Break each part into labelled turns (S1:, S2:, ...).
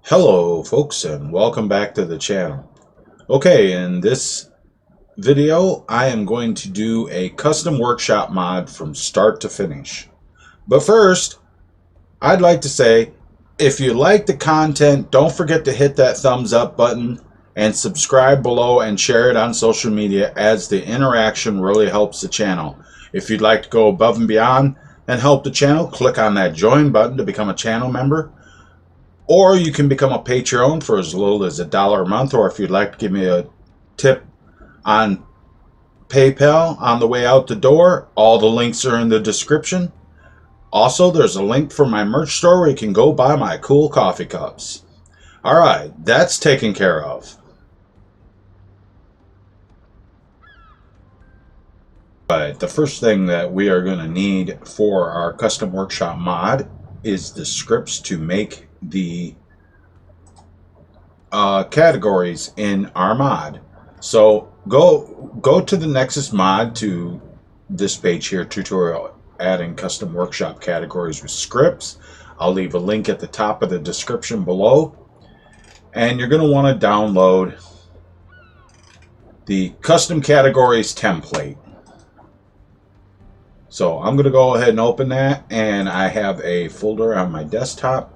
S1: Hello folks and welcome back to the channel. Okay, in this video I am going to do a custom workshop mod from start to finish. But first, I'd like to say, if you like the content, don't forget to hit that thumbs up button and subscribe below and share it on social media, as the interaction really helps the channel. If you'd like to go above and beyond and help the channel, click on that join button to become a channel member. Or you can become a Patreon for as little as $1 a month, or if you'd like to give me a tip on PayPal on the way out the door, all the links are in the description. Also, there's a link for my merch store where you can go buy my cool coffee cups. Alright, that's taken care of. Alright, the first thing that we are going to need for our custom workshop mod is the scripts to make the categories in our mod. So go to the Nexus mod to this page here, tutorial adding custom workshop categories with scripts. I'll leave a link at the top of the description below, and you're going to want to download the custom categories template. So I'm going to go ahead and open that, and I have a folder on my desktop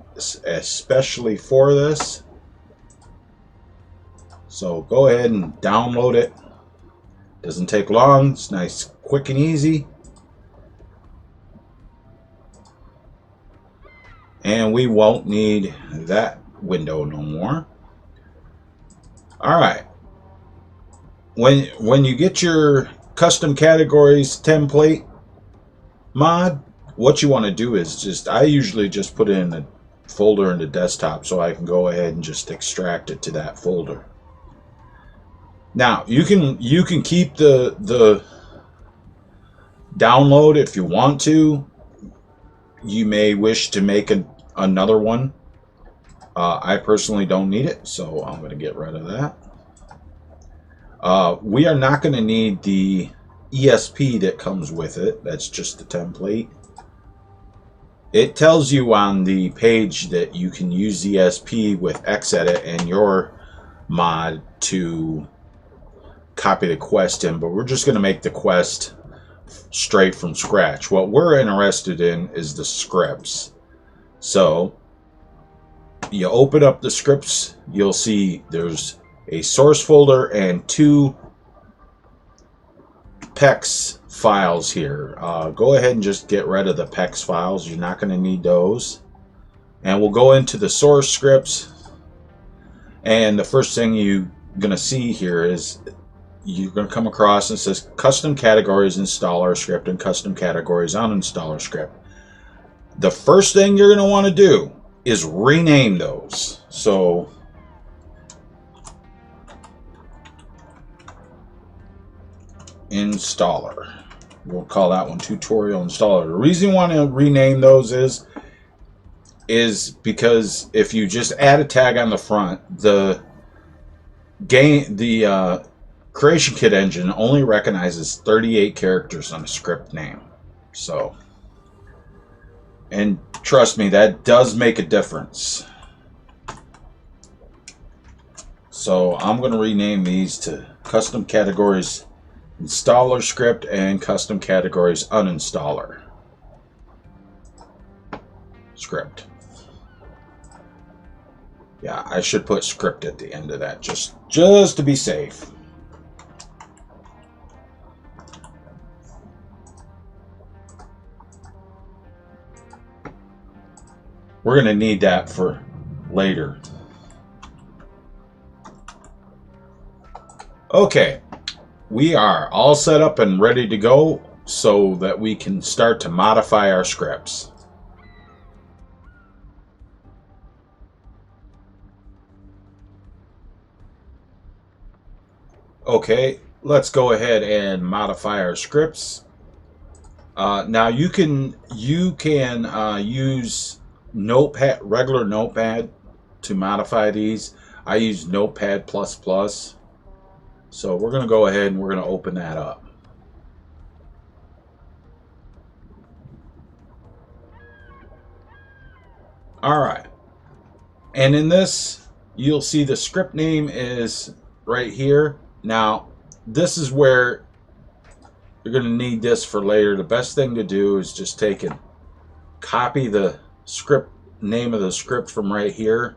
S1: especially for this. So go ahead and download it. Doesn't take long. It's nice, quick, and easy. And we won't need that window no more. Alright. When you get your custom categories template mod, what you want to do is I usually just put it in a folder in the desktop so I can go ahead and just extract it to that folder. Now you can keep the download if you want to. You may wish to make another one. I personally don't need it, so I'm going to get rid of that. We are not going to need the ESP that comes with it. That's just the template. It tells you on the page that you can use ESP with Xedit and your mod to copy the quest in, but we're just going to make the quest straight from scratch. What we're interested in is the scripts. So you open up the scripts, you'll see there's a source folder and two PEX files here. Go ahead and just get rid of the PEX files. You're not going to need those. And we'll go into the source scripts, and the first thing you're going to see here is you're going to come across and it says custom categories installer script and custom categories uninstaller script. The first thing you're going to want to do is rename those. So installer, we'll call that one tutorial installer. The reason you want to rename those is because if you just add a tag on the front, the creation kit engine only recognizes 38 characters on a script name. So, and trust me, that does make a difference. So I'm going to rename these to custom categories installer script and custom categories uninstaller script. Yeah, I should put script at the end of that just to be safe. We're going to need that for later. Okay, we are all set up and ready to go so that we can start to modify our scripts. Okay, let's go ahead and modify our scripts. Now you can use Notepad, regular Notepad, to modify these. I use Notepad++. So we're going to go ahead and we're going to open that up. All right. And in this, you'll see the script name is right here. Now, this is where you're going to need this for later. The best thing to do is just take and copy the script name of the script from right here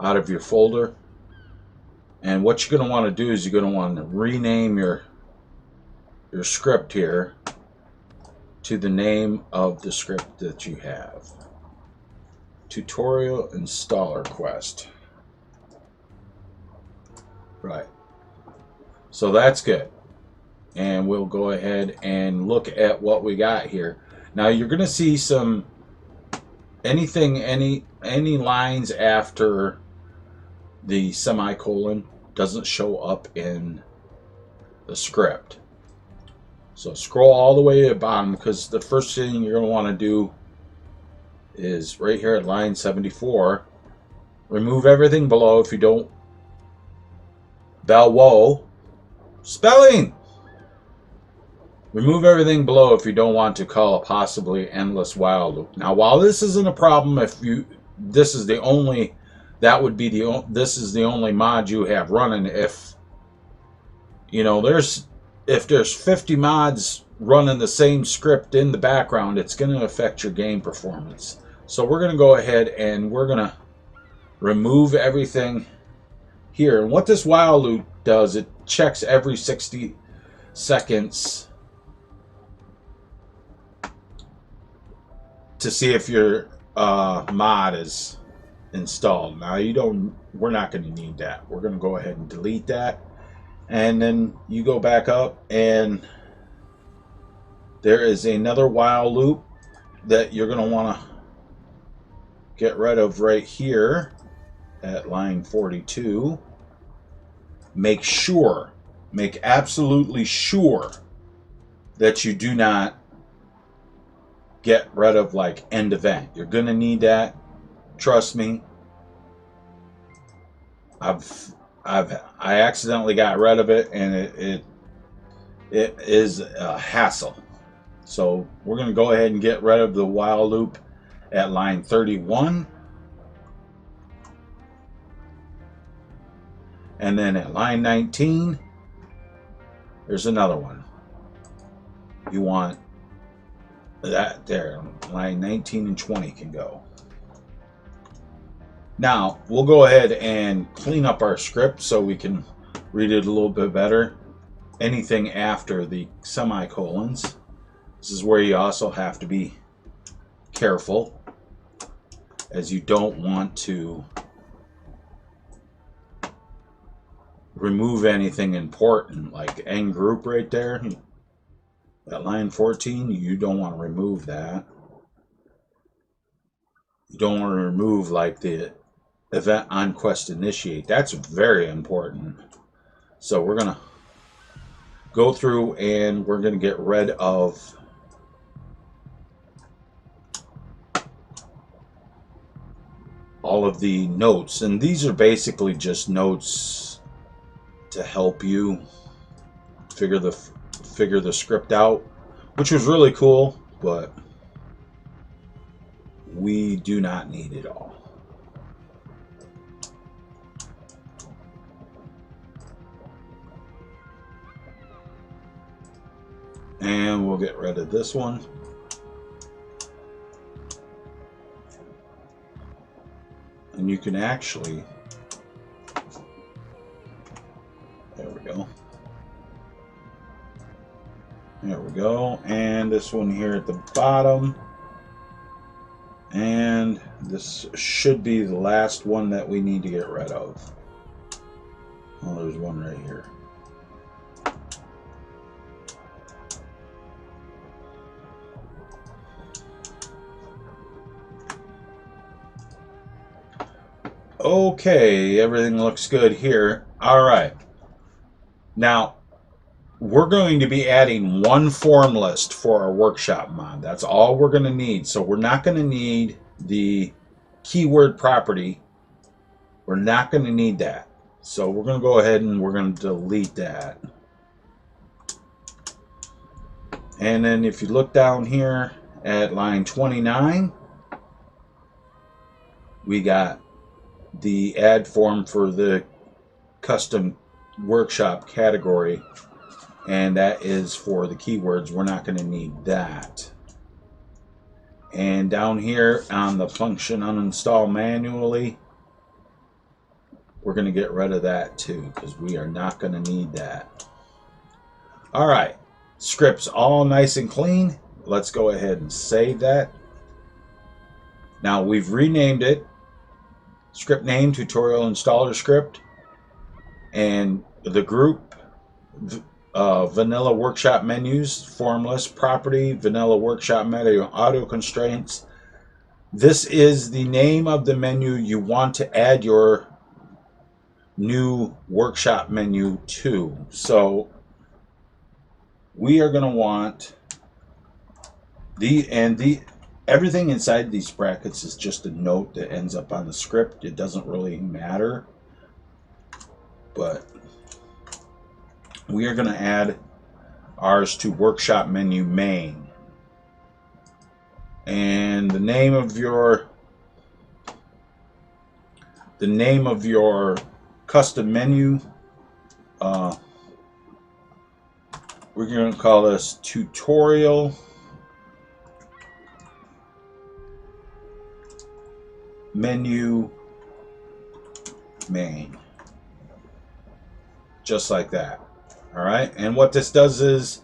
S1: out of your folder. And what you're going to want to do is you're going to want to rename your script here to the name of the script that you have. Tutorial installer quest. Right. So that's good. And we'll go ahead and look at what we got here. Now you're going to see some any lines after the semicolon doesn't show up in the script. So scroll all the way to the bottom, because the first thing you're going to want to do is right here at line 74, remove everything below if you don't. Whoa. Spelling! Remove everything below if you don't want to call a possibly endless while loop. Now, while this isn't a problem, if this is the only mod you have running. If if there's 50 mods running the same script in the background, it's going to affect your game performance. So we're going to go ahead and we're going to remove everything here. And what this while loop does, it checks every 60 seconds to see if your mod is installed. Now we're not going to need that. We're going to go ahead and delete that. And then you go back up and there is another while loop that you're going to want to get rid of right here at line 42. Make absolutely sure that you do not get rid of like end event. You're going to need that. Trust me. I accidentally got rid of it, and it is a hassle. So we're going to go ahead and get rid of the while loop at line 31. And then at line 19, there's another one. You want that there. Line 19 and 20 can go. Now, we'll go ahead and clean up our script so we can read it a little bit better. Anything after the semicolons. This is where you also have to be careful, as you don't want to remove anything important, like end group right there. At line 14, you don't want to remove that. You don't want to remove like the event on quest initiate. That's very important. So we're going to go through and we're going to get rid of all of the notes. And these are basically just notes to help you figure the script out, which was really cool, but we do not need it all. And we'll get rid of this one. And you can actually, there we go. There we go. And this one here at the bottom. And this should be the last one that we need to get rid of. Oh, there's one right here. Okay, everything looks good here. All right. Now, we're going to be adding one form list for our workshop mod. That's all we're going to need. So we're not going to need the keyword property. We're not going to need that. So we're going to go ahead and we're going to delete that. And then if you look down here at line 29, we got the add form for the custom workshop category, and that is for the keywords. We're not going to need that. And down here on the function uninstall manually, we're going to get rid of that too, because we are not going to need that. All right, script's all nice and clean. Let's go ahead and save that. Now we've renamed it. Script name, tutorial installer script, and the group, vanilla workshop menus, formless property, vanilla workshop menu, auto constraints. This is the name of the menu you want to add your new workshop menu to. So we are going to want everything inside these brackets is just a note that ends up on the script. It doesn't really matter, but we are going to add ours to workshop menu main, and the name of your custom menu, we're going to call this tutorial menu main, just like that. All right, and what this does is,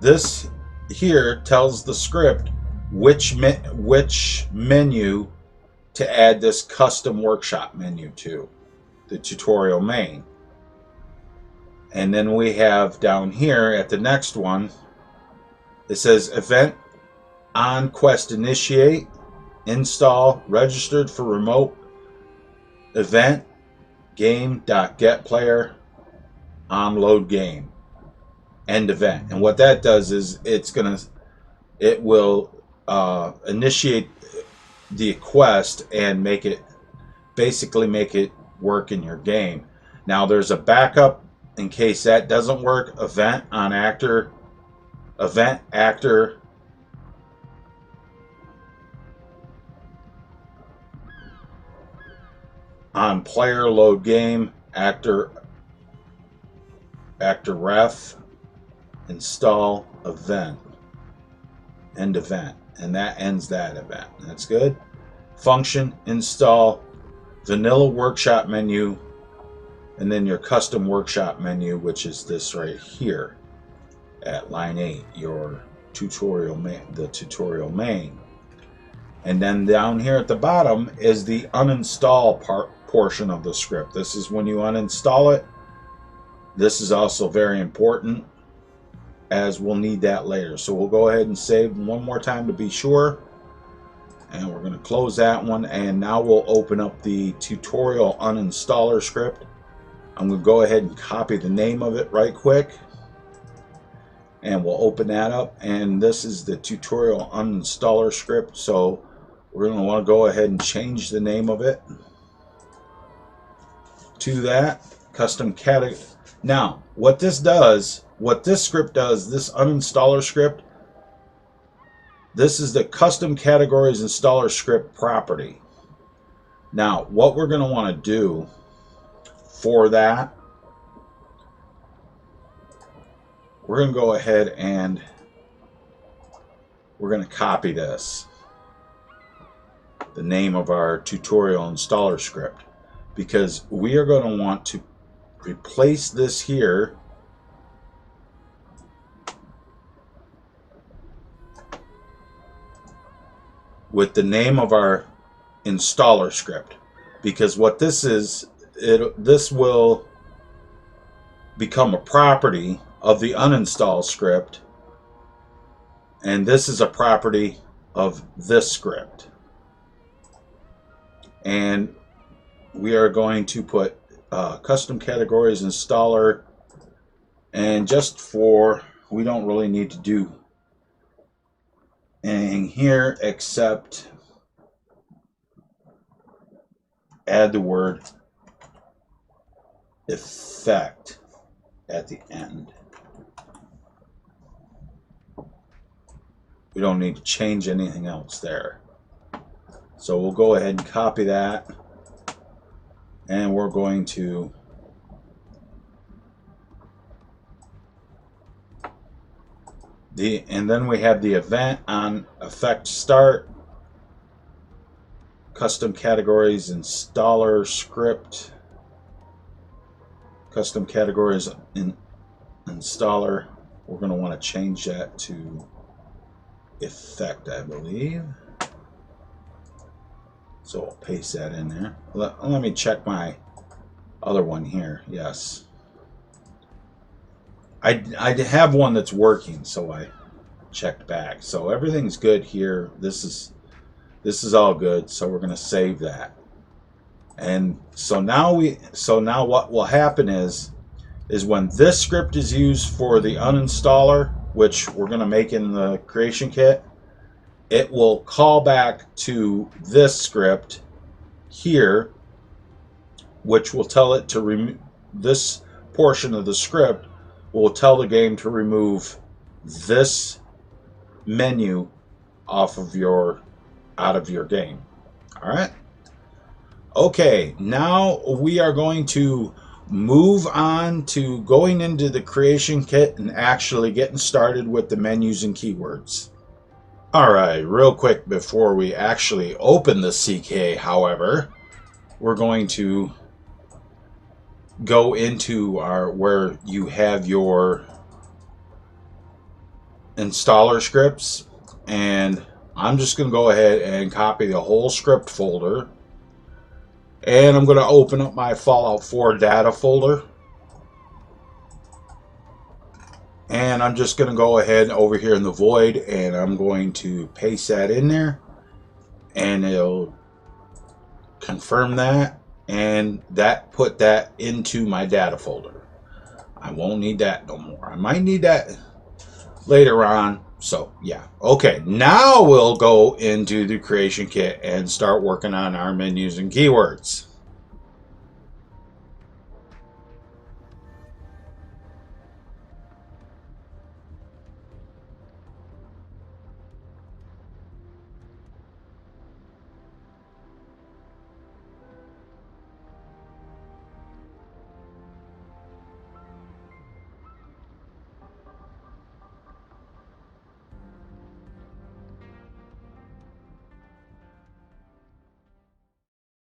S1: this here tells the script which menu to add this custom workshop menu to, the tutorial main. And then we have down here at the next one, it says event on quest initiate, install, registered for remote, event, game.getPlayer, on load game, end event. And what that does is it will initiate the quest and basically make it work in your game. Now there's a backup in case that doesn't work. Event actor on player load game, actor ref, install event, end event, and that ends that event. That's good. Function install vanilla workshop menu, and then your custom workshop menu, which is this right here at line 8, your tutorial the tutorial main. And then down here at the bottom is the uninstall portion of the script. This is when you uninstall it. This is also very important, as we'll need that later. So we'll go ahead and save one more time to be sure. And we're going to close that one. And now we'll open up the tutorial uninstaller script. I'm going to go ahead and copy the name of it right quick. And we'll open that up. And this is the tutorial uninstaller script. So we're going to want to go ahead and change the name of it to that. Custom category. Now, what this script does, this uninstaller script, this is the custom categories installer script property. Now, what we're going to want to do for that, we're going to go ahead and we're going to copy this, the name of our tutorial installer script, because we are going to want to replace this here with the name of our installer script, because what this is, this will become a property of the uninstall script, and this is a property of this script. And we are going to put custom categories installer, and just for, we don't really need to do anything here except add the word effect at the end. We don't need to change anything else there. So we'll go ahead and copy that, and we're going to and then we have the event on effect start, custom categories installer script, custom categories in installer. We're going to want to change that to effect, I believe. So I'll paste that in there. Let me check my other one here. Yes. I have one that's working, so I checked back. So everything's good here. This is all good. So we're going to save that. And so now what will happen is when this script is used for the uninstaller, which we're going to make in the creation kit, it will call back to this script here, which will tell it to remove this portion of the script, will tell the game to remove this menu out of your game. All right. Okay, now we are going to move on to going into the creation kit and actually getting started with the menus and keywords. All right, real quick before we actually open the CK, however, we're going to go into where you have your installer scripts, and I'm just going to go ahead and copy the whole script folder, and I'm going to open up my Fallout 4 data folder, and I'm just going to go ahead over here in the void, and I'm going to paste that in there, and it'll confirm that, and that put that into my data folder. I won't need that no more. I might need that later on. So yeah. Okay, now we'll go into the creation kit and start working on our menus and keywords.